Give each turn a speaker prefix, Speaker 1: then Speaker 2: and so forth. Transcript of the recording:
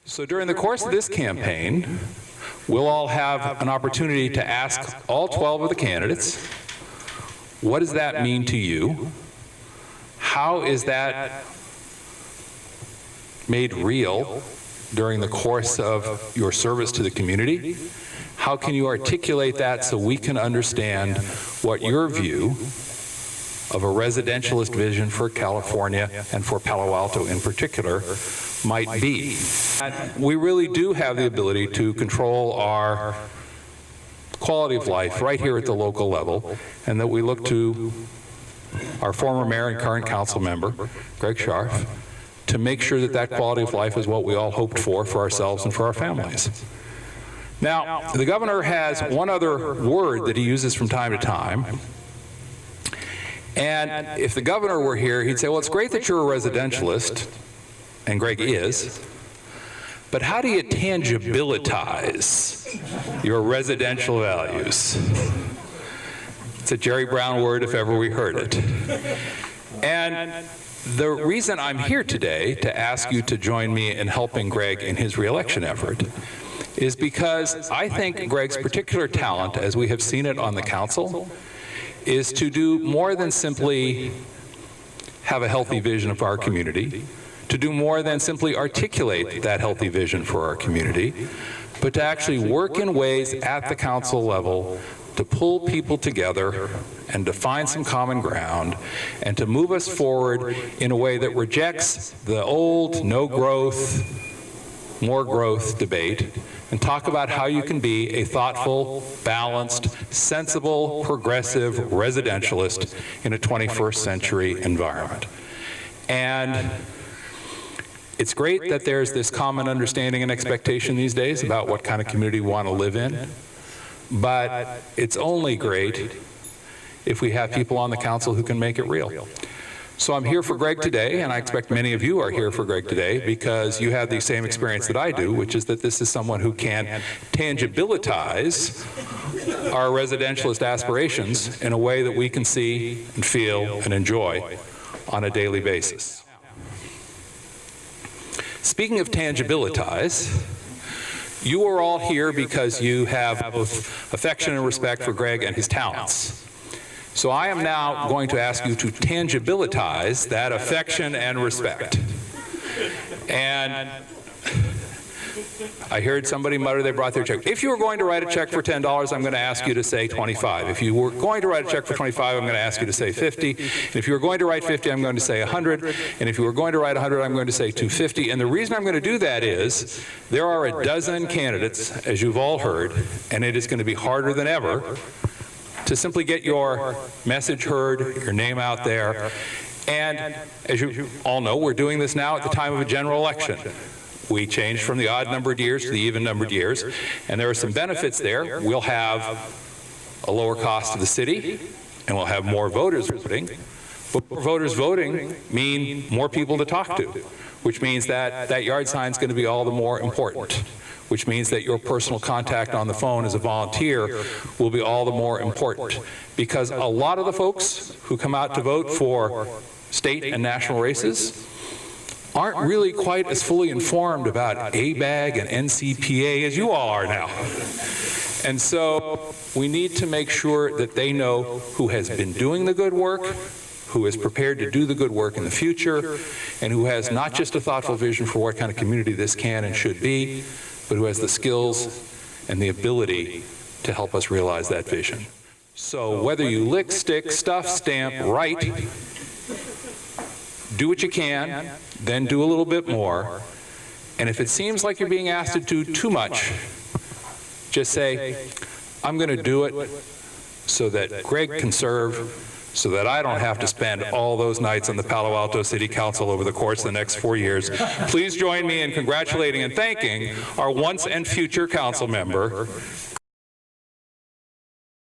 Speaker 1: So during the course of this campaign, we'll all have an opportunity to ask all 12 of the candidates, what does that mean to you? How is that made real during the course of your service to the community? How can you articulate that so we can understand what your view of a residentialist vision for California and for Palo Alto in particular might be? We really do have the ability to control our quality of life right here at the local level, and that we look to our former mayor and current council member, Greg Scharff, to make sure that that quality of life is what we all hoped for ourselves and for our families. Now, the governor has one other word that he uses from time to time, and if the governor were here, he'd say, well, it's great that you're a residentialist, and Greg is, but how do you tangibilitize your residential values? It's a Jerry Brown word if ever we heard it. And the reason I'm here today to ask you to join me in helping Greg in his reelection effort is because I think Greg's particular talent, as we have seen it on the council, is to do more than simply have a healthy vision of our community, to do more than simply articulate that healthy vision for our community, but to actually work in ways at the council level to pull people together and to find some common ground and to move us forward in a way that rejects the old no growth, more growth debate, and talk about how you can be a thoughtful, balanced, sensible, progressive residentialist in a 21st century environment. And it's great that there's this common understanding and expectation these days about what kind of community we want to live in, but it's only great if we have people on the council who can make it real. So I'm here for Greg today, and I expect many of you are here for Greg today because you have the same experience that I do, which is that this is someone who can tangibilitize our residentialist aspirations in a way that we can see and feel and enjoy on a daily basis. Speaking of tangibilitize, you are all here because you have both affection and respect for Greg and his talents. So I am now going to ask you to tangibilitize that affection and respect. And I heard somebody mutter they brought their check. If you were going to write a check for $10, I'm going to ask you to say 25. If you were going to write a check for 25, I'm going to ask you to say 50. And if you were going to write 50, I'm going to say 100. And if you were going to write 100, I'm going to say 250. And the reason I'm going to do that is there are a dozen candidates, as you've all heard, and it is going to be harder than ever to simply get your message heard, your name out there. And as you all know, we're doing this now at the time of a general election. We changed from the odd-numbered years to the even-numbered years, and there are some benefits there. We'll have a lower cost to the city, and we'll have more voters voting. But more voters voting mean more people to talk to, which means that that yard sign is going to be all the more important, which means that your personal contact on the phone as a volunteer will be all the more important. Because a lot of the folks who come out to vote for state and national races aren't really quite as fully informed about ABAG and NCPA as you all are now. And so we need to make sure that they know who has been doing the good work, who is prepared to do the good work in the future, and who has not just a thoughtful vision for what kind of community this can and should be, but who has the skills and the ability to help us realize that vision. So whether you lick, stick, stuff, stamp, write, do what you can, then do a little bit more. And if it seems like you're being asked to do too much, just say, I'm going to do it so that Greg can serve, so that I don't have to spend all those nights on the Palo Alto City Council over the course of the next 4 years. Please join me in congratulating and thanking our once and future council member,